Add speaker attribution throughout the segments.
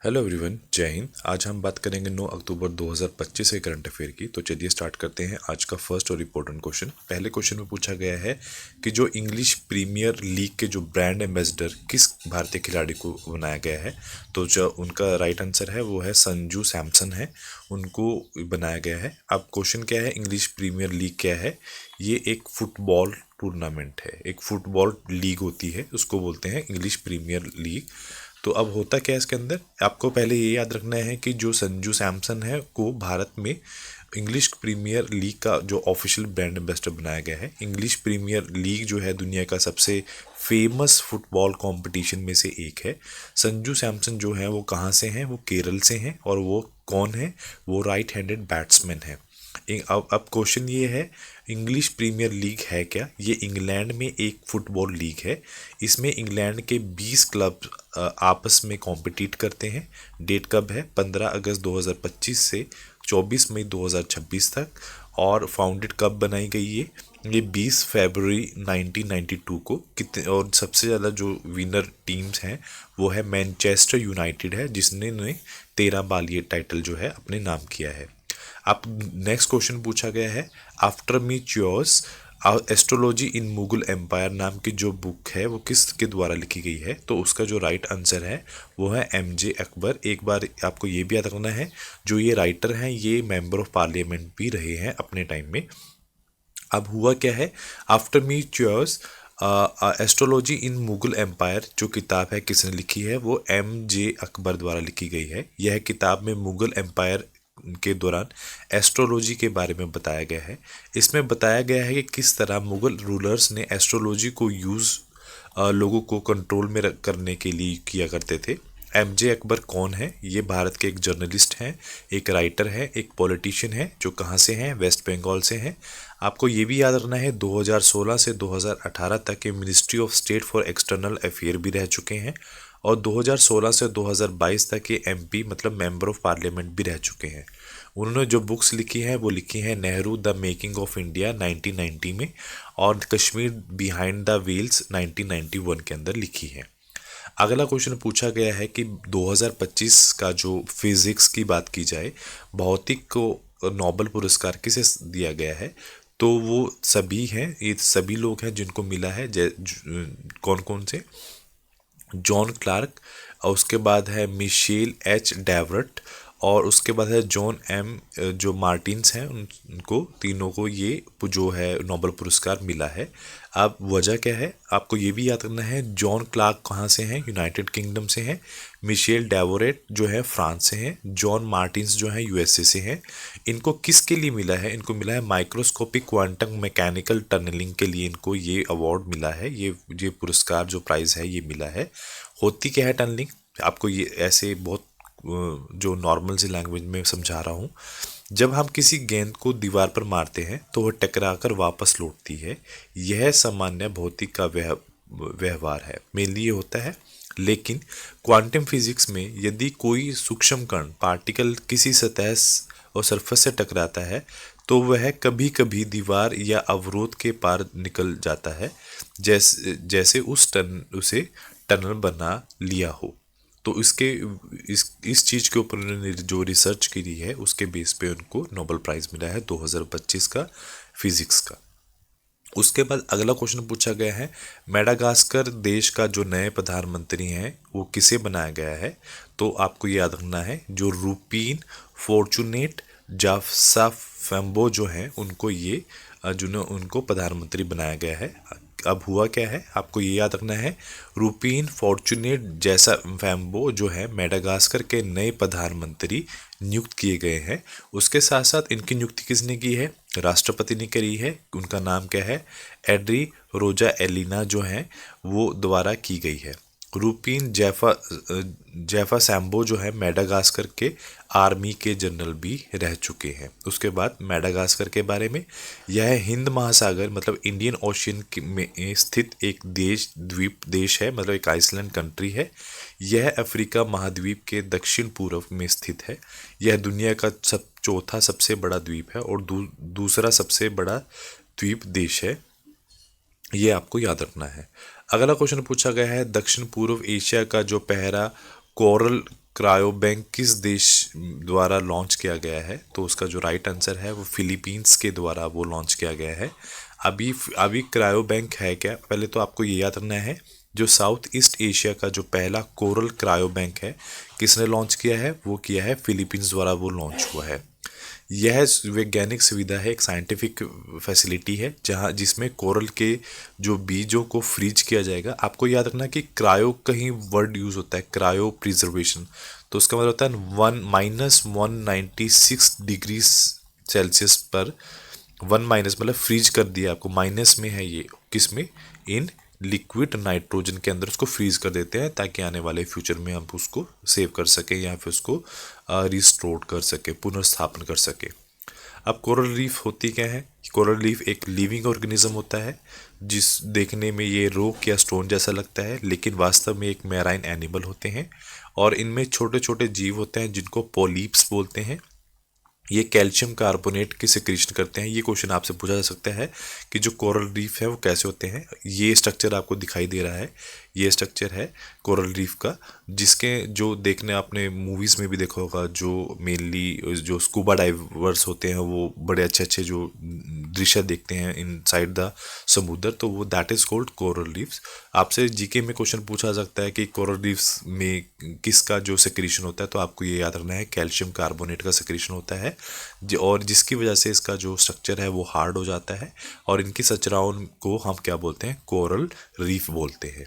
Speaker 1: Hello everyone, जय हिंद। आज हम बात करेंगे 9 अक्टूबर 2025 के करंट अफेयर की। तो चलिए स्टार्ट करते हैं आज का फर्स्ट और इम्पोर्टेंट क्वेश्चन। पहले क्वेश्चन में पूछा गया है कि जो इंग्लिश प्रीमियर लीग के जो ब्रांड एम्बेसडर किस भारतीय खिलाड़ी को बनाया गया है। तो जो उनका राइट आंसर है वो है संजू सैमसन है, उनको बनाया गया है। अब क्वेश्चन क्या है, इंग्लिश प्रीमियर लीग क्या है? ये एक फुटबॉल टूर्नामेंट है, एक फुटबॉल लीग होती है, उसको बोलते हैं इंग्लिश प्रीमियर लीग। तो अब होता क्या है इसके अंदर, आपको पहले ये याद रखना है कि जो संजू सैमसन है को भारत में इंग्लिश प्रीमियर लीग का जो ऑफिशियल ब्रांड एम्बेसडर बनाया गया है। इंग्लिश प्रीमियर लीग जो है दुनिया का सबसे फेमस फुटबॉल कंपटीशन में से एक है। संजू सैमसन जो है वो कहाँ से हैं? वो केरल से हैं। और वो कौन है? वो राइट हैंडेड बैट्समैन है। अब क्वेश्चन ये है, इंग्लिश प्रीमियर लीग है क्या? ये इंग्लैंड में एक फुटबॉल लीग है। इसमें इंग्लैंड के 20 क्लब आपस में कॉम्पिटिट करते हैं। डेट कब है? 15 अगस्त 2025 से 24 मई 2026 तक। और फाउंडेड कब बनाई गई ये 20 फरवरी 1992 को। कितने और सबसे ज़्यादा जो विनर टीम्स हैं वो है मैनचेस्टर यूनाइटेड है, जिसने 13 बार ये टाइटल जो है अपने नाम किया है। अब नेक्स्ट क्वेश्चन पूछा गया है, आफ्टर मी च्योर्स एस्ट्रोलॉजी इन मुगल एम्पायर नाम की जो बुक है वो किसके द्वारा लिखी गई है? तो उसका जो राइट आंसर है वो है एमजे अकबर। एक बार आपको ये भी याद रखना है, जो ये राइटर हैं ये मेंबर ऑफ पार्लियामेंट भी रहे हैं अपने टाइम में। अब हुआ क्या है, आफ्टर मी च्योर्स एस्ट्रोलॉजी इन मुगल एम्पायर जो किताब है किसने लिखी है? वो एम जे अकबर द्वारा लिखी गई है। यह किताब में मुगल एम्पायर के दौरान एस्ट्रोलॉजी के बारे में बताया गया है। इसमें बताया गया है कि किस तरह मुगल रूलर्स ने एस्ट्रोलॉजी को यूज़ लोगों को कंट्रोल में करने के लिए किया करते थे। एम जे अकबर कौन है? ये भारत के एक जर्नलिस्ट हैं, एक राइटर है, एक पॉलिटिशियन है, जो कहाँ से हैं? वेस्ट बंगाल से हैं। आपको ये भी याद रखना है 2016 से 2018 तक ये ministry of state for external affair भी रह चुके हैं। और 2016 से 2022 तक ये एमपी मतलब मेंबर ऑफ पार्लियामेंट भी रह चुके हैं। उन्होंने जो बुक्स लिखी हैं वो लिखी हैं Nehru the making of India 1990 में, और कश्मीर बिहाइंड द व्हील्स 1991 के अंदर लिखी है। अगला क्वेश्चन पूछा गया है कि 2025 का जो फिजिक्स की बात की जाए, भौतिक को नोबेल पुरस्कार किसे दिया गया है? तो वो सभी हैं, ये सभी लोग हैं जिनको मिला है। कौन कौन से? जॉन क्लार्क, और उसके बाद है मिशेल एच डेवरट, और उसके बाद है जॉन एम जो मार्टिन्स हैं, उनको तीनों को ये जो है नोबेल पुरस्कार मिला है। अब वजह क्या है आपको ये भी याद करना है, जॉन क्लार्क कहाँ से हैं? यूनाइटेड किंगडम से हैं। मिशेल डेवोरेट जो है फ्रांस से हैं। जॉन मार्टिन्स जो है यूएसए से हैं। इनको किसके लिए मिला है? इनको मिला है माइक्रोस्कोपिक क्वांटम मैकेनिकल टनलिंग के लिए इनको ये अवार्ड मिला है। ये पुरस्कार जो प्राइज़ है ये मिला है। होती क्या है टनलिंग? आपको ये ऐसे बहुत जो नॉर्मल सी लैंग्वेज में समझा रहा हूँ। जब हम किसी गेंद को दीवार पर मारते हैं तो वह टकराकर वापस लौटती है। यह सामान्य भौतिक का व्यवहार है, मेनली ये होता है। लेकिन क्वांटम फिजिक्स में यदि कोई सूक्ष्म कण पार्टिकल किसी सतह और सरफेस से टकराता है तो वह कभी कभी दीवार या अवरोध के पार निकल जाता है, जैसे उसे टनल बना लिया हो। तो इस चीज़ के ऊपर उन्होंने जो रिसर्च करी है उसके बेस पे उनको नोबेल प्राइज़ मिला है 2025 का फिजिक्स का। उसके बाद अगला क्वेश्चन पूछा गया है, मेडागास्कर देश का जो नए प्रधानमंत्री हैं वो किसे बनाया गया है? तो आपको ये याद रखना है, जो रूपीन फॉर्चुनेट जाफसाफेम्बो जो हैं उनको ये उनको प्रधानमंत्री बनाया गया है। अब हुआ क्या है आपको ये याद रखना है, रूपीन फॉर्चुनेट जैसा फैम्बो जो है मेडागास्कर के नए प्रधानमंत्री नियुक्त किए गए हैं। उसके साथ साथ इनकी नियुक्ति किसने की है? राष्ट्रपति ने करी है। उनका नाम क्या है? एड्री रोजा एलिना जो है वो द्वारा की गई है। रूपीन जैफा सैम्बो जो है मेडागास्कर के आर्मी के जनरल भी रह चुके हैं। उसके बाद मेडागास्कर के बारे में, यह हिंद महासागर मतलब इंडियन ओशियन में स्थित एक द्वीप देश है, मतलब एक आइसलैंड कंट्री है। यह अफ्रीका महाद्वीप के दक्षिण पूर्व में स्थित है। यह दुनिया का चौथा सबसे बड़ा द्वीप है और दूसरा सबसे बड़ा द्वीप देश है। ये आपको याद रखना है। अगला क्वेश्चन पूछा गया है, दक्षिण पूर्व एशिया का जो पहला कोरल क्रायो बैंक किस देश द्वारा लॉन्च किया गया है? तो उसका जो राइट आंसर है वो फिलीपींस के द्वारा वो लॉन्च किया गया है। अभी अभी क्रायो बैंक है क्या, पहले तो आपको ये याद रखना है। जो साउथ ईस्ट एशिया का जो पहला कोरल क्रायो बैंक है, किसने लॉन्च किया है? वो किया है फिलीपींस द्वारा, वो लॉन्च हुआ है। यह वैज्ञानिक सुविधा है, एक साइंटिफिक फैसिलिटी है जहाँ जिसमें कोरल के जो बीजों को फ्रीज किया जाएगा। आपको याद रखना कि क्रायो कहीं वर्ड यूज होता है, क्रायो प्रिजर्वेशन, तो उसका मतलब होता है -196 डिग्री सेल्सियस पर। वन माइनस मतलब फ्रीज कर दिया, आपको माइनस में है ये, किस में? इन लिक्विड नाइट्रोजन के अंदर उसको फ्रीज कर देते हैं ताकि आने वाले फ्यूचर में हम उसको सेव कर सकें या फिर उसको रिस्टोर कर सके, पुनर्स्थापन कर सके। अब कोरल रीफ होती क्या है? कोरल रीफ एक लिविंग ऑर्गेनिज्म होता है, जिस देखने में ये रॉक या स्टोन जैसा लगता है, लेकिन वास्तव में एक मैराइन एनिमल होते हैं और इनमें छोटे छोटे जीव होते हैं जिनको पॉलीप्स बोलते हैं। ये कैल्शियम कार्बोनेट की सिक्रीशन करते हैं। ये क्वेश्चन आपसे पूछा जा सकता है कि जो कोरल रीफ है वो कैसे होते हैं। ये स्ट्रक्चर आपको दिखाई दे रहा है, ये स्ट्रक्चर है कोरल रीफ का, जिसके जो देखने आपने मूवीज़ में भी देखा होगा, जो मेनली जो स्कूबा डाइवर्स होते हैं वो बड़े अच्छे अच्छे जो दृश्य देखते हैं इनसाइड द समुद्र, तो वो that is called coral reefs. आपसे जीके में क्वेश्चन पूछा जा सकता है कि कोरल रीफ्स में किसका जो सिक्रीशन होता है, तो आपको ये याद रखना है कैल्शियम कार्बोनेट का सिक्रीशन होता है, और जिसकी वजह से इसका जो स्ट्रक्चर है वो हार्ड हो जाता है और इनकी संरचनाओं को हम क्या बोलते हैं? कोरल रीफ बोलते हैं।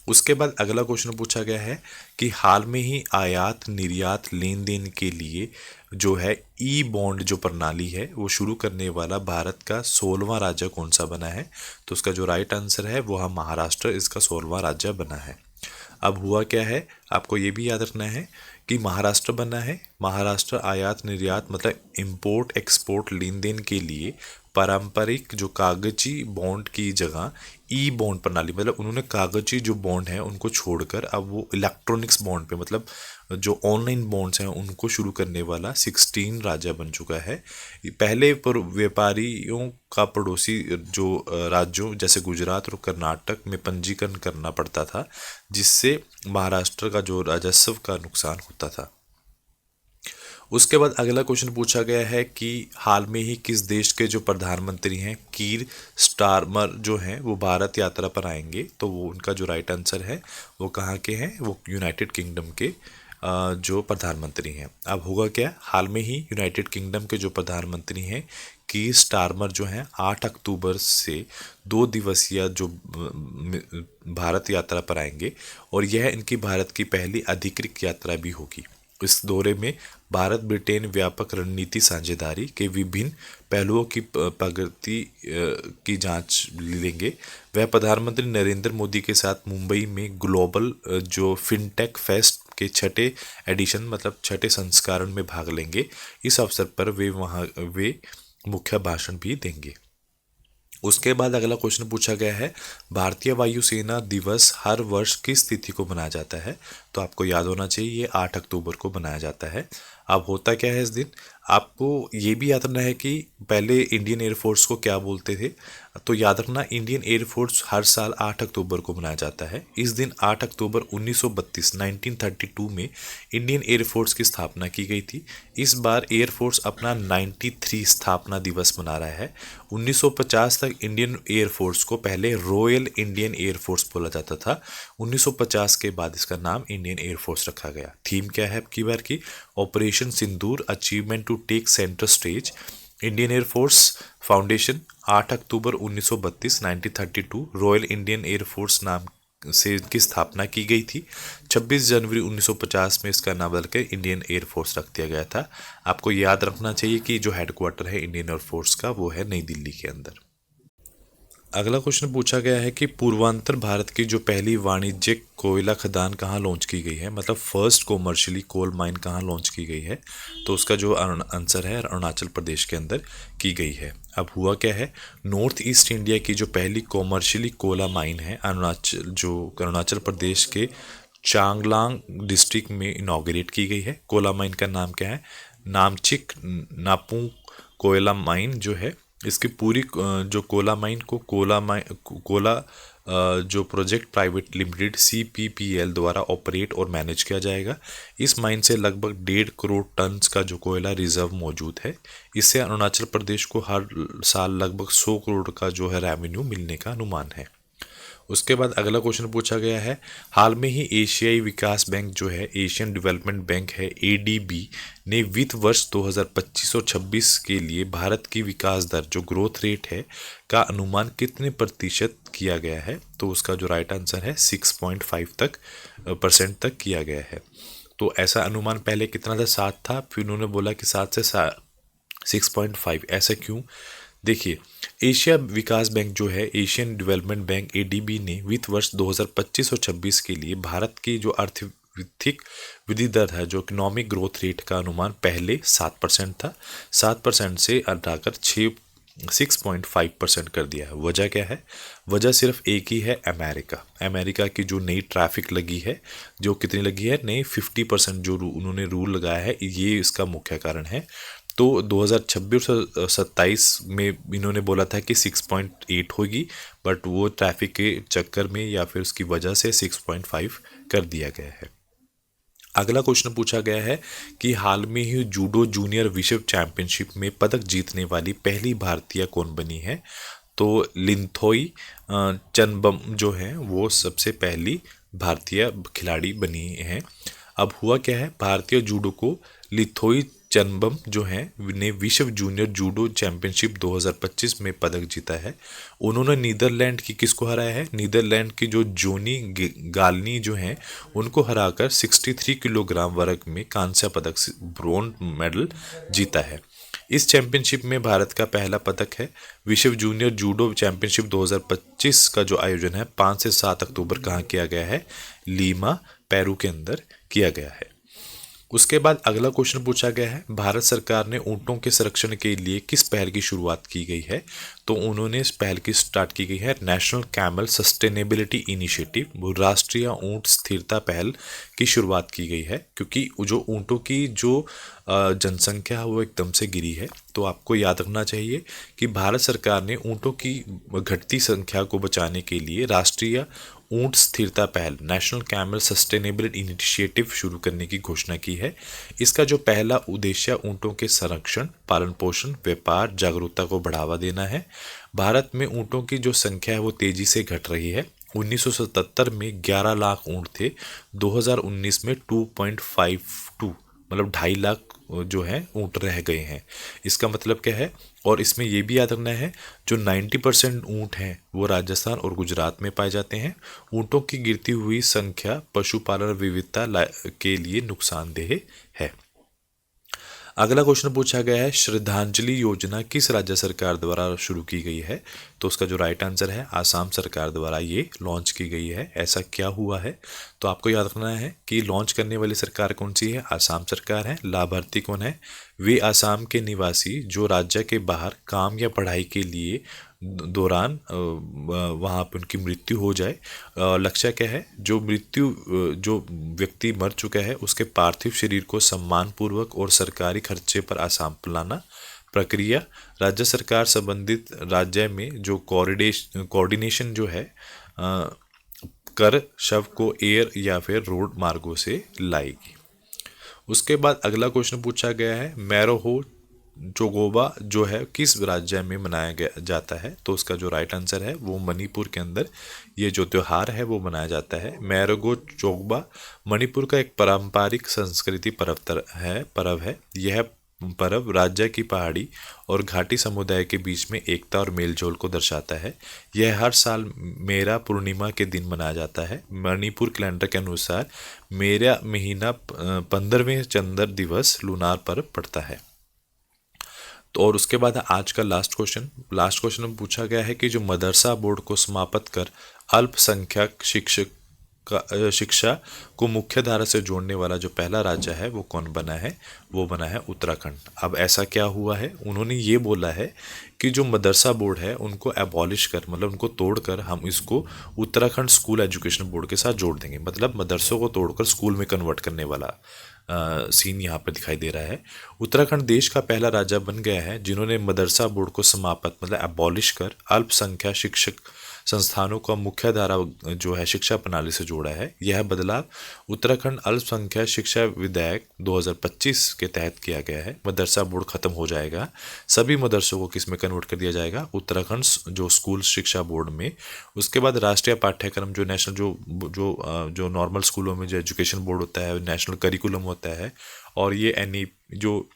Speaker 1: उसके बाद अगला क्वेश्चन पूछा गया है कि हाल में ही आयात निर्यात लेन देन के लिए जो है ई बॉन्ड जो प्रणाली है वो शुरू करने वाला भारत का 16वां राज्य कौन सा बना है? तो उसका जो राइट आंसर है वो महाराष्ट्र इसका 16वां राज्य बना है। अब हुआ क्या है, आपको ये भी याद रखना है कि महाराष्ट्र बना है। महाराष्ट्र आयात निर्यात मतलब इंपोर्ट एक्सपोर्ट लेन देन के लिए पारंपरिक जो कागजी बॉन्ड की जगह ई बॉन्ड प्रणाली, मतलब उन्होंने कागजी जो बॉन्ड हैं उनको छोड़कर अब वो इलेक्ट्रॉनिक्स बॉन्ड पे, मतलब जो ऑनलाइन बॉन्ड्स हैं उनको शुरू करने वाला 16 राज्य बन चुका है। पहले पर व्यापारियों का पड़ोसी जो राज्यों जैसे गुजरात और कर्नाटक में पंजीकरण करना पड़ता था, जिससे महाराष्ट्र का जो राजस्व का नुकसान होता था। उसके बाद अगला क्वेश्चन पूछा गया है कि हाल में ही किस देश के जो प्रधानमंत्री हैं कीर स्टारमर जो हैं वो भारत यात्रा पर आएंगे? तो वो उनका जो राइट आंसर है वो कहाँ के हैं? वो यूनाइटेड किंगडम के जो प्रधानमंत्री हैं। अब होगा क्या, हाल में ही यूनाइटेड किंगडम के जो प्रधानमंत्री हैं कीर स्टारमर जो हैं 8 अक्टूबर से 2 दिवसीय जो भारत यात्रा पर आएंगे और यह इनकी भारत की पहली अधिकृत यात्रा भी होगी। इस दौरे में भारत ब्रिटेन व्यापक रणनीति साझेदारी के विभिन्न पहलुओं की प्रगति की जांच लेंगे। वह प्रधानमंत्री नरेंद्र मोदी के साथ मुंबई में ग्लोबल जो फिनटेक फेस्ट के छठे एडिशन मतलब छठे संस्करण में भाग लेंगे। इस अवसर पर वे मुख्य भाषण भी देंगे। उसके बाद अगला क्वेश्चन पूछा गया है भारतीय वायुसेना दिवस हर वर्ष किस तिथि को मनाया जाता है? तो आपको याद होना चाहिए ये 8 अक्टूबर को मनाया जाता है। अब होता क्या है इस दिन, आपको ये भी याद रखना है कि पहले इंडियन एयरफोर्स को क्या बोलते थे, तो याद रखना इंडियन एयरफोर्स हर साल 8 अक्टूबर को मनाया जाता है। इस दिन 8 अक्टूबर 1932 में इंडियन एयरफोर्स की स्थापना की गई थी। इस बार एयरफोर्स अपना 93 स्थापना दिवस मना रहा है। 1950 तक इंडियन एयरफोर्स को पहले रॉयल इंडियन एयरफोर्स बोला जाता था। 1950 के बाद इसका नाम इंडियन एयरफोर्स रखा गया। थीम क्या है आपकी बार की? Operation Sindoor achievement to take centre stage. Indian Air Force foundation 8 अक्टूबर 1932 रॉयल इंडियन एयरफोर्स नाम से इसकी स्थापना की गई थी। 26 जनवरी 1950 में इसका नाम बदलकर इंडियन एयरफोर्स रख दिया गया था। आपको याद रखना चाहिए कि जो हेडक्वार्टर है इंडियन एयरफोर्स का वो है नई दिल्ली के अंदर। अगला क्वेश्चन पूछा गया है कि पूर्वांचल भारत की जो पहली वाणिज्यिक कोयला खदान कहाँ लॉन्च की गई है, मतलब फर्स्ट कॉमर्शियली कोल माइन कहाँ लॉन्च की गई है? तो उसका जो आंसर है अरुणाचल प्रदेश के अंदर की गई है। अब हुआ क्या है, नॉर्थ ईस्ट इंडिया की जो पहली कॉमर्शियली कोला माइन है अरुणाचल प्रदेश के चांगलांग डिस्ट्रिक्ट में इनॉग्रेट की गई है। कोला माइन का नाम क्या है? नामचिक नापुंग कोयला माइन जो है, इसकी पूरी जो कोला माइन को कोला जो प्रोजेक्ट प्राइवेट लिमिटेड CPPL द्वारा ऑपरेट और मैनेज किया जाएगा। इस माइन से लगभग 1.5 करोड़ टन का जो कोयला रिजर्व मौजूद है। इससे अरुणाचल प्रदेश को हर साल लगभग 100 करोड़ का जो है रेवेन्यू मिलने का अनुमान है। उसके बाद अगला क्वेश्चन पूछा गया है, हाल में ही एशियाई विकास बैंक जो है, एशियन डेवलपमेंट बैंक है, ADB ने वित्त वर्ष 2025 और 26 के लिए भारत की विकास दर जो ग्रोथ रेट है का अनुमान कितने प्रतिशत किया गया है? तो उसका जो राइट आंसर है 6.5% तक किया गया है। तो ऐसा अनुमान पहले कितना था? 7 था, फिर उन्होंने बोला कि 7 से 6.5। ऐसा क्यों? देखिए, एशिया विकास बैंक जो है, एशियन डेवलपमेंट बैंक ADB ने वित्त वर्ष 2025 और 26 के लिए भारत की जो आर्थिक वृद्धि दर है, जो इकोनॉमिक ग्रोथ रेट का अनुमान पहले 7% था, 7% से हटाकर 6.5% कर दिया है। वजह क्या है? वजह सिर्फ एक ही है, अमेरिका की जो नई ट्रैफिक लगी है, जो कितनी लगी है? नई 50% जो उन्होंने रूल लगाया है, ये इसका मुख्य कारण है। तो 2026 और 27 में इन्होंने बोला था कि 6.8 होगी, बट वो ट्रैफिक के चक्कर में या फिर उसकी वजह से 6.5 कर दिया गया है। अगला क्वेश्चन पूछा गया है कि हाल में ही जूडो जूनियर विश्व चैंपियनशिप में पदक जीतने वाली पहली भारतीय कौन बनी है? तो लिंथोई चनबम जो है वो सबसे पहली भारतीय खिलाड़ी बनी है। अब हुआ क्या है, भारतीय जूडो को लिथोई चनबम जो है ने विश्व जूनियर जूडो चैंपियनशिप 2025 में पदक जीता है। उन्होंने नीदरलैंड की किसको हराया है? नीदरलैंड की जो जोनी गालनी जो है उनको हराकर 63 किलोग्राम वर्ग में कांस्य पदक ब्रोंज मेडल जीता है। इस चैंपियनशिप में भारत का पहला पदक है। विश्व जूनियर जूडो चैंपियनशिप 2025 का जो आयोजन है 5 से 7 अक्टूबर कहाँ किया गया है? लीमा, पेरू के अंदर किया गया है। उसके बाद अगला क्वेश्चन पूछा गया है, भारत सरकार ने ऊँटों के संरक्षण के लिए किस पहल की शुरुआत की गई है? तो उन्होंने इस पहल की स्टार्ट की गई है नेशनल कैमल सस्टेनेबिलिटी इनिशिएटिव, राष्ट्रीय ऊँट स्थिरता पहल की शुरुआत की गई है, क्योंकि जो ऊँटों की जो जनसंख्या है वो एकदम से गिरी है। तो आपको याद रखना चाहिए कि भारत सरकार ने ऊँटों की घटती संख्या को बचाने के लिए राष्ट्रीय ऊँट स्थिरता पहल, नेशनल कैमल सस्टेनेबिलिटी इनिशिएटिव शुरू करने की घोषणा की है। इसका जो पहला उद्देश्य ऊँटों के संरक्षण, पालन पोषण, व्यापार, जागरूकता को बढ़ावा देना है। भारत में ऊँटों की जो संख्या है वो तेजी से घट रही है। 1977 में 11 लाख ऊँट थे, 2019 में 2.52 मतलब 2.5 लाख जो है ऊँट रह गए हैं। इसका मतलब क्या है? और इसमें यह भी याद रखना है, जो 90% ऊँट हैं वो राजस्थान और गुजरात में पाए जाते हैं। ऊँटों की गिरती हुई संख्या पशुपालन विविधता के लिए नुकसानदेह है। अगला क्वेश्चन पूछा गया है, श्रद्धांजलि योजना किस राज्य सरकार द्वारा शुरू की गई है? तो उसका जो राइट आंसर है, आसाम सरकार द्वारा ये लॉन्च की गई है। ऐसा क्या हुआ है? तो आपको याद रखना है कि लॉन्च करने वाली सरकार कौन सी है? आसाम सरकार है। लाभार्थी कौन है? वे आसाम के निवासी जो राज्य के बाहर काम या पढ़ाई के लिए दौरान वहाँ पर उनकी मृत्यु हो जाए। लक्ष्य क्या है? जो व्यक्ति मर चुका है उसके पार्थिव शरीर को सम्मानपूर्वक और सरकारी खर्चे पर आसाम लाना। प्रक्रिया, राज्य सरकार संबंधित राज्य में जो कोऑर्डिनेशन जो है कर शव को एयर या फिर रोड मार्गों से लाएगी। उसके बाद अगला क्वेश्चन पूछा गया है, मैरोहो जोगोबा जो है किस राज्य में मनाया गया जाता है? तो उसका जो राइट आंसर है वो मणिपुर के अंदर ये जो त्यौहार है वो मनाया जाता है। मैरोगो चोगबा मणिपुर का एक पारंपरिक संस्कृति पर्व है। यह पर्व राज्य की पहाड़ी और घाटी समुदाय के बीच में एकता और मेलजोल को दर्शाता है। यह हर साल मेरा पूर्णिमा के दिन मनाया जाता है। मणिपुर कैलेंडर के अनुसार मेरा महीना 15वें चंद्र दिवस लूनार पर्व पड़ता है। तो और उसके बाद आज का लास्ट क्वेश्चन में पूछा गया है कि जो मदरसा बोर्ड को समाप्त कर अल्पसंख्यक शिक्षा को मुख्य धारा से जोड़ने वाला जो पहला राज्य है वो कौन बना है? वो बना है उत्तराखंड। अब ऐसा क्या हुआ है? उन्होंने ये बोला है कि जो मदरसा बोर्ड है उनको एबॉलिश कर, मतलब उनको तोड़कर हम इसको उत्तराखंड स्कूल एजुकेशन बोर्ड के साथ जोड़ देंगे। मतलब मदरसों को तोड़कर स्कूल में कन्वर्ट करने वाला सीन यहाँ पर दिखाई दे रहा है। उत्तराखंड देश का पहला राज्य बन गया है जिन्होंने मदरसा बोर्ड को समाप्त मतलब एबॉलिश कर अल्पसंख्यक संस्थानों का मुख्य धारा जो है शिक्षा प्रणाली से जोड़ा है। यह बदलाव उत्तराखंड अल्पसंख्यक शिक्षा विधेयक 2025 के तहत किया गया है। मदरसा बोर्ड खत्म हो जाएगा, सभी मदरसों को किस में कन्वर्ट कर दिया जाएगा, उत्तराखंड जो स्कूल शिक्षा बोर्ड में। उसके बाद राष्ट्रीय पाठ्यक्रम जो नेशनल जो नॉर्मल स्कूलों में जो एजुकेशन बोर्ड होता है, नेशनल करिकुलम होता है, और ये जो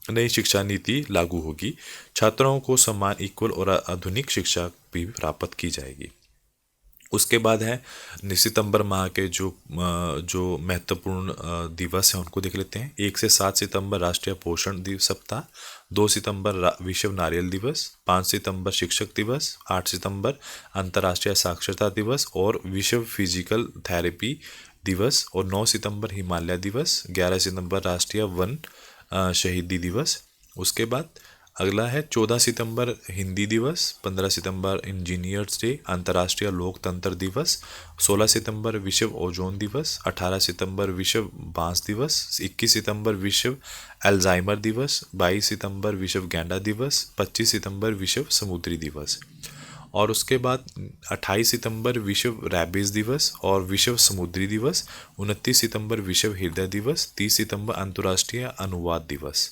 Speaker 1: नई शिक्षा नीति लागू होगी। छात्रों को समान, इक्वल और आधुनिक शिक्षा भी प्राप्त की जाएगी। उसके बाद है सितंबर माह के जो महत्वपूर्ण दिवस हैं उनको देख लेते हैं। 1 से 7 सितंबर राष्ट्रीय पोषण दिवस सप्ताह, 2 सितंबर विश्व नारियल दिवस, 5 सितंबर शिक्षक दिवस, 8 सितंबर अंतर्राष्ट्रीय साक्षरता दिवस और विश्व फिजिकल थेरेपी दिवस, और 9 सितंबर हिमालय दिवस, 11 सितंबर राष्ट्रीय वन शहीदी दिवस। उसके बाद अगला है 14 सितंबर हिंदी दिवस, 15 सितंबर इंजीनियर्स डे अंतर्राष्ट्रीय लोकतंत्र दिवस, 16 सितंबर विश्व ओजोन दिवस, 18 सितंबर विश्व बांस दिवस, 21 सितंबर विश्व अल्जाइमर दिवस, 22 सितंबर विश्व गैंडा दिवस, 25 सितंबर विश्व समुद्री दिवस, और उसके बाद 28 सितंबर विश्व रैबीज दिवस और विश्व समुद्री दिवस, 29 सितंबर विश्व हृदय दिवस, 30 सितंबर अंतर्राष्ट्रीय अनुवाद दिवस।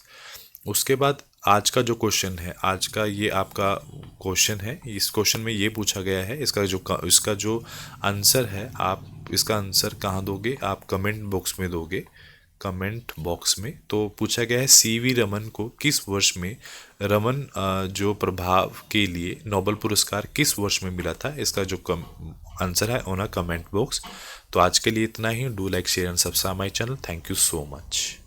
Speaker 1: उसके बाद आज का जो क्वेश्चन है, आज का ये आपका क्वेश्चन है। इस क्वेश्चन में ये पूछा गया है, इसका जो आंसर है, आप इसका आंसर कहाँ दोगे, आप कमेंट बॉक्स में दोगे, कमेंट बॉक्स में। तो पूछा गया है सीवी रमन को किस वर्ष में रमन जो प्रभाव के लिए नोबेल पुरस्कार किस वर्ष में मिला था, इसका जो आंसर है ऑन अ कमेंट बॉक्स। तो आज के लिए इतना ही। Do like share and subscribe my channel. Thank you so much.